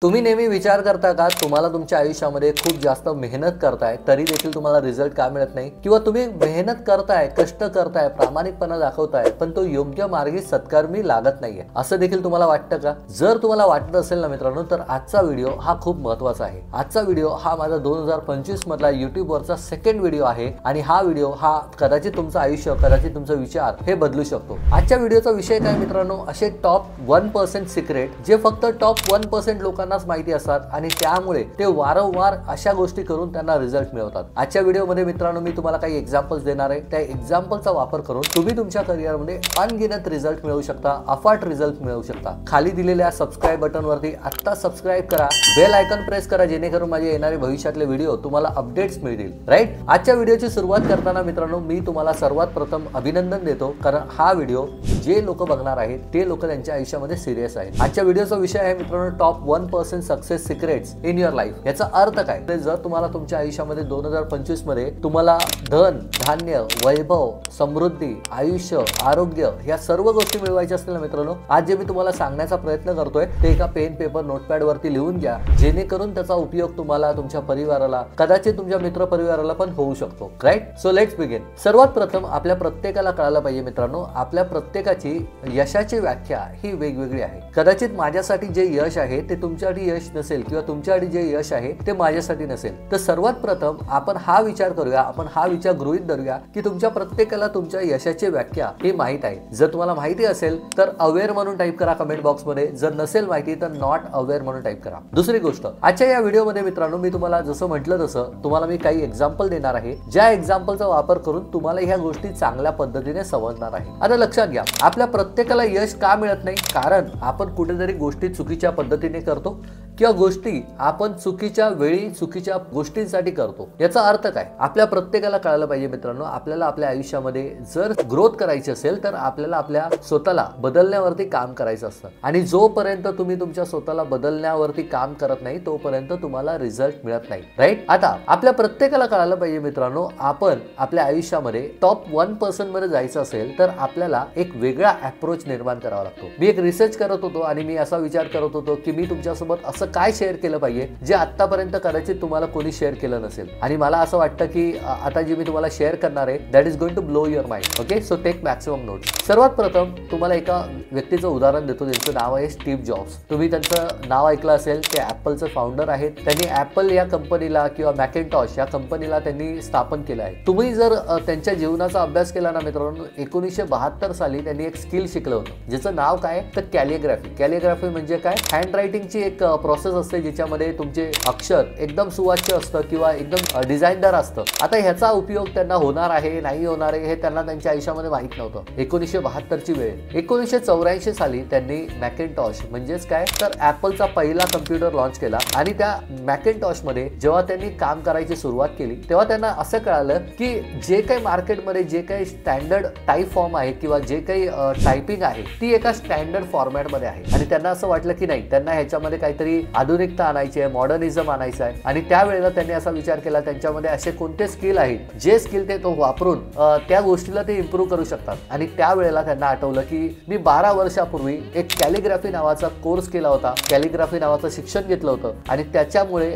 तुम्ही नेहमी विचार करता का तुम्हाला तुमच्या आयुष्यामध्ये खूप जास्त मेहनत करताय तरी देखील तुम्हाला रिझल्ट का मिळत नाही, किंवा तुम्ही मेहनत करताय, कष्ट करताय, प्रामाणिकपणा दाखवताय पण तो योग्य मार्गी सत्कर्मी लागत नाहीये, असं देखील तुम्हाला वाटतं का? जर तुम्हाला वाटत असेल ना मित्रांनो, तर आजचा व्हिडिओ हा खूप महत्त्वाचा आहे। आजचा व्हिडिओ हा माझा 2025 मधला YouTube वरचा सेकंड व्हिडिओ आहे आणि हा व्हिडिओ हा कदाचित तुमचं आयुष्य, कदाचित तुमचा विचार हे बदलू शकतो। आजच्या व्हिडिओचा विषय काय मित्रांनो, असे टॉप 1% सिक्रेट जे फक्त टॉप 1% लोकांना माहिती असतात आणि त्यामुळे ते वारंवार अशा गोष्टी करून त्यांना रिझल्ट मिळवतात। आजच्या व्हिडिओमध्ये मित्रांनो मी तुम्हाला काही एक्झाम्पल्स देणार आहे। त्या एक्झाम्पलचा वापर करून तुम्ही तुमच्या करिअरमध्ये अनगिनत रिझल्ट मिळवू शकता, अफाट रिझल्ट मिळवू शकता। खाली दिलेल्या सबस्क्राइब बटन वरती आता सबस्क्राइब करा, बेल आयकॉन प्रेस करा, जेणेकरून माझे येणारे भविष्यातले व्हिडिओ तुम्हाला अपडेट्स मिळतील। राईट, आजच्या व्हिडिओची सुरुवात करताना मित्रांनो मी तुम्हाला सर्वात प्रथम अभिनंदन देतो, कारण हा व्हिडिओ जे लोक बघणार आहेत ते लोक त्यांच्या आयुष्यामध्ये सिरियस आहेत। आजच्या व्हिडिओचा विषय आहे मित्रांनो top 1% success secrets in your life. याचा अर्थ काय? जर तुम्हाला तुमच्या आयुष्यामध्ये 2025 मध्ये तुम्हाला धन, धान्य, वैभव, समृद्धी, आयुष्य, आरोग्य या सर्व गोष्टी मिळवायच्या असतील ना मित्रांनो, आज जे मी तुम्हाला सांगण्याचा प्रयत्न करतोय ते एका पेन, पेपर, नोटपॅड वरती लिहून घ्या, जेणेकरून त्याचा उपयोग तुम्हाला, तुमच्या परिवाराला, कदाचित तुमच्या मित्र परिवाराला पण होऊ शकतो। Right, so let's begin. सर्वात प्रथम आपल्या प्रत्येकाला कळायला पाहिजे मित्रांनो, आपल्या प्रत्येकाची यशाची व्याख्या ही वेगवेगळी आहे। कदाचित माझ्यासाठी जे यश आहे ते तुमच्यासाठी यश नसेल, किंवा तुमच्यासाठी जे यश आहे ते माझ्यासाठी नसेल। तर सर्वात प्रथम आपण हा विचार करूया, आपण हा विचार गृहीत धरूया की तुमच्या प्रत्येकाला तुमच्या यशाची व्याख्या ही माहित आहे। जर तुम्हाला माहिती असेल तर अवेअर म्हणून टाईप करा कमेंट बॉक्स मध्ये, जर नसेल माहिती तर नॉट अवेअर म्हणून टाईप करा। दुसरी गोष्ट, आजच्या या व्हिडिओमध्ये मित्रांनो मी तुम्हाला जसं म्हटलं तसं तुम्हाला मी काही एक्झाम्पल देणार आहे, ज्या एक्झाम्पलचा वापर करून तुम्हाला ह्या गोष्टी चांगल्या पद्धतीने समजणार आहे। आता लक्षात घ्या, आपल्या प्रत्येकाला यश का मिळत नाही? कारण आपण कुठेतरी गोष्टी चुकीच्या पद्धतीने करतो, किंवा गोष्टी आपण चुकीच्या वेळी चुकीच्या गोष्टींसाठी करतो। याचा अर्थ काय? आपल्या प्रत्येकाला कळायला पाहिजे मित्रांनो, आपल्याला आपल्या आयुष्यामध्ये जर ग्रोथ करायची असेल तर आपल्याला आपल्या स्वतःला बदलण्यावरती काम करायचं असतं, आणि जोपर्यंत तुम्ही तुमच्या स्वतःला बदलण्यावरती काम करत नाही तोपर्यंत तुम्हाला रिझल्ट मिळत नाही। राईट, आता आपल्या प्रत्येकाला कळायला पाहिजे मित्रांनो, आपण आपल्या आयुष्यामध्ये टॉप 1% मध्ये जायचं असेल तर आपल्याला एक वेगळा अप्रोच निर्माण करावा लागतो। मी एक रिसर्च करत होतो आणि मी असा विचार करत होतो की मी तुमच्यासोबत असं काय शेअर केलं पाहिजे जे आतापर्यंत कदाचित तुम्हाला कोणी शेअर केलं नसेल, आणि मला असं वाटतं की आता जे मी तुम्हाला शेअर करणार आहे that is going to blow your mind. Okay, so take maximum notes. सर्वात प्रथम तुम्हाला एका व्यक्तीचं उदाहरण देतो, ज्यांचं नाव आहे स्टीव्ह जॉब्स। तुम्ही त्यांचं नाव ऐकलं असेल, ते ॲपलचे फाउंडर आहेत। त्यांनी ॲपल या कंपनीला किंवा मॅकिंटॉश या कंपनीला त्यांनी स्थापन केलं आहे। तुम्ही जर त्यांच्या जीवनाचा अभ्यास केला ना मित्रांनो, 1972 साली त्यांनी एक स्किल शिकलं होतं ज्याचं नाव काय तर कॅलिग्राफी। कॅलिग्राफी म्हणजे काय? हँड रायटिंगची एक प्रोसेस असते ज्याच्यामध्ये तुमचे अक्षर एकदम सुवाच्य असतं किंवा एकदम डिझाईनदार असतं। आता ह्याचा उपयोग त्यांना होणार आहे नाही होणार आहे हे त्यांना त्यांच्या आयुष्यामध्ये माहित नव्हतं। 1972 ची वेळ, 1984 साली त्यांनी मॅकिंटॉश म्हणजेच काय तर ॲपलचा पहिला कम्प्युटर लॉन्च केला, आणि त्या मॅकिंटॉश मध्ये जेव्हा त्यांनी काम करायची सुरुवात केली तेव्हा त्यांना असं कळालं की जे काही मार्केटमध्ये जे काही स्टँडर्ड टाईप फॉर्म आहे किंवा जे काही टायपिंग आहे ती एका स्टँडर्ड फॉर्मॅटमध्ये आहे, आणि त्यांना असं वाटलं की नाही, त्यांना ह्याच्यामध्ये काहीतरी आधुनिकता आणायची आहे, मॉडर्निझम आणायचं आहे। आणि त्यावेळेला त्यांनी असा विचार केला त्यांच्यामध्ये असे कोणते स्किल आहेत जे स्किल ते तो वापरून त्या गोष्टीला ते इम्प्रूव्ह करू शकतात। आणि त्यावेळेला त्यांना आठवलं की मी 12 वर्षापूर्वी एक कॅलिग्राफी नावाचा कोर्स केला होता, कॅलिग्राफी नावाचं शिक्षण घेतलं होतं, आणि त्याच्यामुळे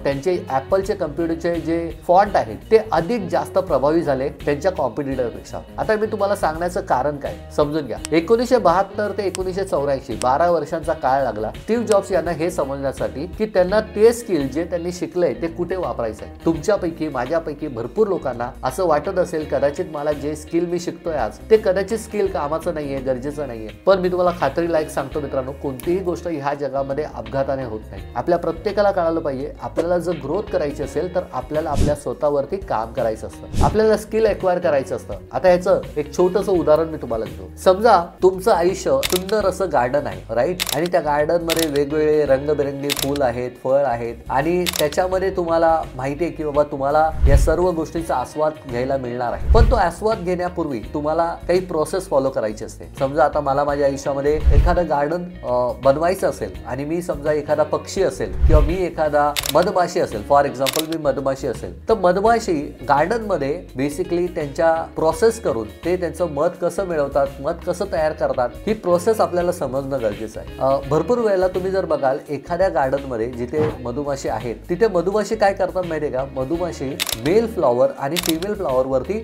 त्यांचे ॲपलचे कम्प्युटरचे जे फॉन्ट आहेत ते अधिक जास्त प्रभावी झाले त्यांच्या कॉम्पिटिटरपेक्षा। आता मी तुम्हाला सांगण्याचं कारण काय समजून घ्या। 1972 ते 1984 12 वर्षांचा काळ लागला स्टीव्ह जॉब्स यांना हे समजण्यासाठी की त्यांना ते स्किल जे त्यांनी शिकलंय ते कुठे वापरायचं आहे। तुमच्यापैकी, माझ्यापैकी भरपूर लोकांना असं वाटत असेल कदाचित मला जे स्किल मी शिकतोय आज ते कदाचित स्किल कामाचं नाहीये, गरजेचं नाहीये, पण मी तुम्हाला खात्री लायक सांगतो मित्रांनो, कोणतीही गोष्ट ह्या जगामध्ये अपघाताने होत नाही। आपल्या प्रत्येकाला कळायला पाहिजे, आपल्याला जर ग्रोथ करायची असेल तर आपल्याला आपल्या स्वतःवरती काम करायचं असतं, आपल्याला स्किल एक्वायर करायचं असतं। आता ह्याचं एक छोटंसं उदाहरण मी तुम्हाला देतो। समजा तुमचं आयुष्य सुंदर असं गार्डन आहे, राईट, आणि त्या गार्डन मध्ये वेगवेगळे रंगबेरंगी फूल आहेत, फळ आहेत, आणि त्याच्यामध्ये तुम्हाला माहिती आहे की बाबा तुम्हाला या सर्व गोष्टींचा आस्वाद घ्यायला मिळणार आहे, पण तो आस्वाद घेण्यापूर्वी तुम्हाला काही प्रोसेस फॉलो करायची असते। समजा आता मला माझ्या आयुष्यामध्ये एखादं गार्डन बनवायचं असेल, आणि मी समजा एखादा पक्षी असेल किंवा मी एखादा मधमाशी असेल, फॉर एक्झाम्पल मी मधमाशी असेल, तर मधमाशी गार्डन मध्ये बेसिकली त्यांच्या प्रोसेस करून ते त्यांचं मध कसं मिळवतात, मध कसं तयार करतात, ही प्रोसेस आपल्याला समजणं गरजेचं आहे। भरपूर वेळेला तुम्ही जर बघाल एखाद्या गार्डन मध्ये जिथे मधुमाशी आहेत तिथे मधुमाशी काय करतात माहितीये का, मधुमाशी मेल फ्लॉवर आणि फिमेल फ्लॉवर वरती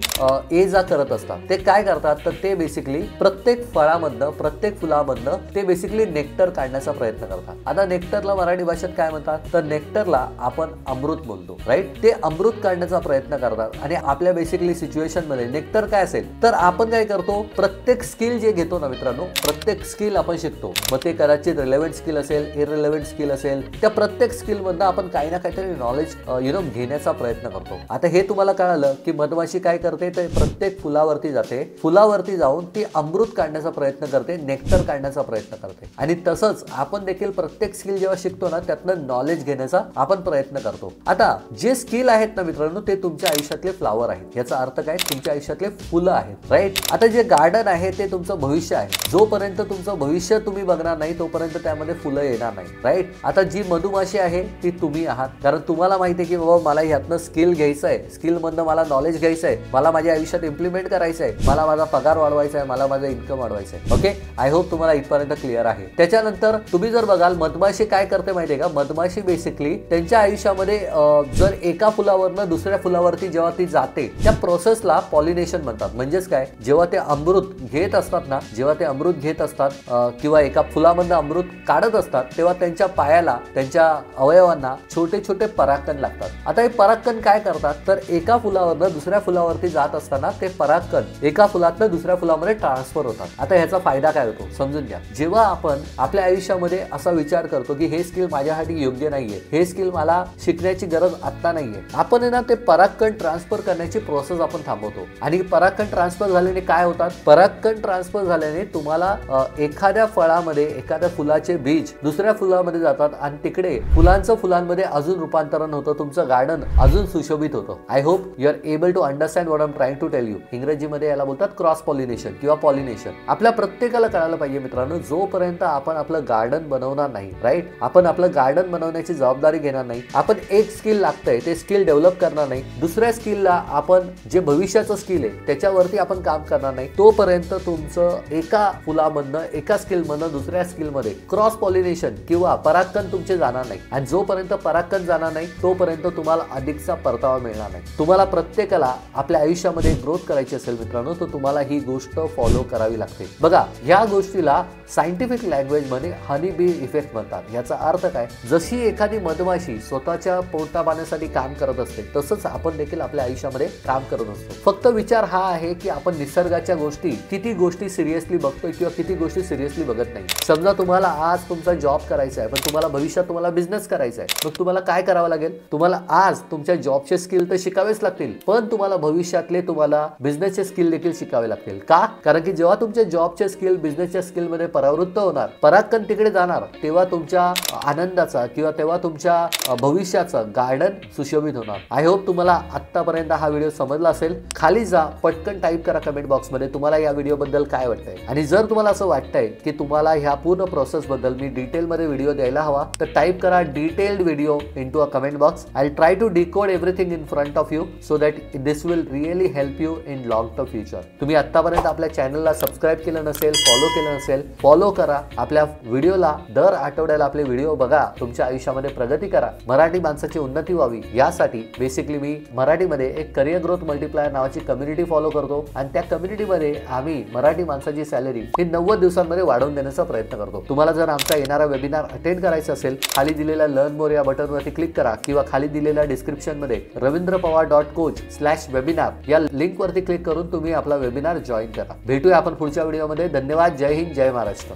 ये जा करत असतात. ते काय करतात तर ते बेसिकली प्रत्येक फळामधनं प्रत्येक फुलामधनं ते बेसिकली नेक्टर काढण्याचा प्रयत्न करतात. आता नेक्टरला मराठी भाषेत काय म्हणतात तर नेक्टरला आपण अमृत बोलतो, राईट. ते अमृत काढण्याचा प्रयत्न करतात आणि आपल्या बेसिकली सिच्युएशन मध्ये नेक्टर काय असेल तर आपण काय करतो, प्रत्येक स्किल जे घेतो ना मित्रांनो, प्रत्येक स्किल आपण शिकतो. मग ते कदाचित रिलेव्हंट स्किल असेल, इररिलेव्हंट स्किल असेल, त्या प्रत्येक स्किल मधनं आपण काही ना काहीतरी नॉलेज घेण्याचा प्रयत्न करतो. आता हे तुम्हाला कळालं की मधमाशी काय करते तर प्रत्येक फुलावरती जाते, फुलावरती जाऊन ती अमृत काढण्याचा प्रयत्न करते, नेक्टर काढण्याचा प्रयत्न करते. आणि तसंच आपण देखील प्रत्येक स्किल जेव्हा शिकतो ना त्यातनं नॉलेज घेण्याचा आपण प्रयत्न करतो. आता जे स्किल आहेत ना मित्रांनो ते तुमच्या आयुष्यातले फ्लावर आहेत. याचा अर्थ काय, तुमच्या आयुष्यातले फुलं आहेत, राईट. आता जे गार्डन आहे ते तुमचं भविष्य आहे. जोपर्यंत तुमचं भविष्य तुम्ही बघणार नाही तोपर्यंत त्यामध्ये फुलं येणार नाही, राईट. आता जी मधुमाशी आहे ती तुम्ही आहात, कारण तुम्हाला माहिती आहे की बाबा मला ह्यातनं स्किल घ्यायचं आहे, स्किल मधनं मला नॉलेज घ्यायचं आहे, मला माझ्या आयुष्यात इम्प्लिमेंट करायचं आहे, मला माझा पगार वाढवायचा आहे, मला माझं इन्कम वाढवायचं आहे. ओके, आय होप तुम्हाला इथपर्यंत क्लिअर आहे. त्याच्यानंतर तुम्ही जर बघाल मधमाशी काय करते माहितीये का, मधमाशी बेसिकली त्यांच्या आयुष्यामध्ये जर एका फुलावरनं दुसऱ्या फुलावरती जेव्हा ती जाते त्या प्रोसेसला पॉलिनेशन म्हणतात. म्हणजेच काय, जेव्हा ते अमृत घेत असतात ना, जेव्हा ते अमृत घेत असतात किंवा एका फुलामधनं अमृत काढत असतात तेव्हा त्यांच्या पायाला, त्यांच्या अवयवांना छोटे छोटे परागकण लागतात. आता हे परागकण काय करतात तर एका फुलावरनं दुसऱ्या फुलावरती जात असताना ते परागकण एका फुलातनं दुसऱ्या फुलामध्ये ट्रान्सफर होतात. आता ह्याचा फायदा काय होतो समजून घ्या. जेव्हा आपण आपल्या आयुष्यामध्ये असा विचार करतो की हे स्किल माझ्यासाठी योग्य नाहीये, हे स्किल मला शिकण्याची गरज आता नाहीये, आपण ना ते परागकण ट्रान्सफर करण्याची प्रोसेस आपण थांबवतो. आणि परागकण ट्रान्सफर झाल्याने काय होतात, परागकण ट्रान्सफर झाल्याने तुम्हाला एखाद्या फळामध्ये एखाद्या फुलाचे बीज दुसऱ्या फुलामध्ये जातात आणि तिकडे फुलांमध्ये अजून रूपांतरण होतं, तुमचं गार्डन अजून सुशोभित होतं. I hope you are able to understand what I am trying to tell you. इंग्रजीमध्ये याला बोलतात क्रॉस पॉलिनेशन किंवा पॉलिनेशन. आपल्या प्रत्येकाला कळायला पाहिजे मित्रांनो, जोपर्यंत आपण आपलं गार्डन बनवणार नाही, राईट, आपण आपलं गार्डन बनवण्याची जबाबदारी घेणार नाही, आपण एक स्किल लागतंय ते स्किल डेव्हलप करणार नाही, दुसऱ्या स्किलला आपण जे भविष्याचं स्किल आहे त्याच्यावरती आपण काम करणार नाही, तोपर्यंत तुमचं एका फुलामधनं एका स्किलमधनं दुसऱ्या स्किलमध्ये क्रॉस पॉलिनेशन किंवा परागकण तुमचे जाणार नाही. आणि जोपर्यंत परागकण जाणार नाही तोपर्यंत तुम्हाला अधिकचा परतावा मिळणार नाही. तुम्हाला प्रत्येकाला आपल्या आयुष्यामध्ये ग्रोथ करायची असेल मित्रांनो तर तुम्हाला ही गोष्ट फॉलो करावी लागते. बघा, ह्या गोष्टीला सायंटिफिक लँग्वेज मध्ये हनी बी इफेक्ट म्हणतात. याचा अर्थ काय, जशी एखादी मधमाशी स्वतःच्या पोटापाण्यासाठी काम करत असते तसंच आपण देखील आपल्या आयुष्यामध्ये काम करत असतो. फक्त विचार हा आहे की आपण निसर्गाच्या गोष्टी किती गोष्टी सिरियसली बघतोय किंवा किती गोष्टी सिरियसली बघत नाही. समजा तुम्हाला आज तुमचा जॉब करायचा आहे पण तुम्हाला भविष्यात तुम्हाला बिझनेस करायचा आहे, मग तुम्हाला काय करावं लागेल, तुम्हाला आज तुमच्या जॉबचे स्किल तर शिकावेच लागतील पण तुम्हाला भविष्यातले तुम्हाला बिझनेसचे स्किल देखील शिकावे लागतील. का, कारण की जेव्हा तुमचे जॉबचे स्किल बिझनेसच्या स्किल मध्ये परावृत्त होणार, परागकण तिकडे जाणार, तेव्हा तुमच्या आनंदाचा किंवा तेव्हा तुमच्या भविष्याचं गार्डन सुशोभित होणार. आय होप तुम्हाला आतापर्यंत हा व्हिडिओ समजला असेल. खाली जा, पटकन टाईप करा कमेंट बॉक्स मध्ये तुम्हाला या व्हिडिओ बद्दल काय वाटतंय. आणि जर तुम्हाला असं वाटतंय की तुम्हाला ह्या पूर्ण प्रोसेस बद्दल मी डिटेल मध्ये व्हिडिओ द्यायला हवा तर टाईप करा detailed video into a comment box. I try to decode everything in front of you so that this will really help you in long term future. तुम्ही आतापर्यंत आपल्या चॅनलला सबस्क्राईब केलं नसेल, फॉलो केलं नसेल, फॉलो करा. आपल्या व्हिडिओला दर आठवड्याला आपले व्हिडिओ बघा, तुमच्या आयुष्यामध्ये प्रगती करा, मराठी माणसाची उन्नती व्हावी. यासाठी बेसिकली मी मराठीमध्ये एक करिअर ग्रोथ मल्टिप्लायर नावाची कम्युनिटी फॉलो करतो आणि त्या कम्युनिटीमध्ये आम्ही मराठी माणसाची सॅलरी ही 90 दिवसांमध्ये वाढवून देण्याचा प्रयत्न करतो. तुम्हाला जर आमचा येणारा वेबिनार अटेंड करायचा असेल, खाली दिलेल्या लर्न मोर या बटनवरती क्लिक करा किंवा खाली दिलेल्या डिस्क्रिप्शन मध्ये ravindrapawar.coach/webinar या लिंक वरती क्लिक करून तुम्ही आपला वेबिनार जॉईन करा. भेटूया आपण पुढच्या व्हिडिओमध्ये. धन्यवाद. जय हिंद, जय महाराष्ट्र.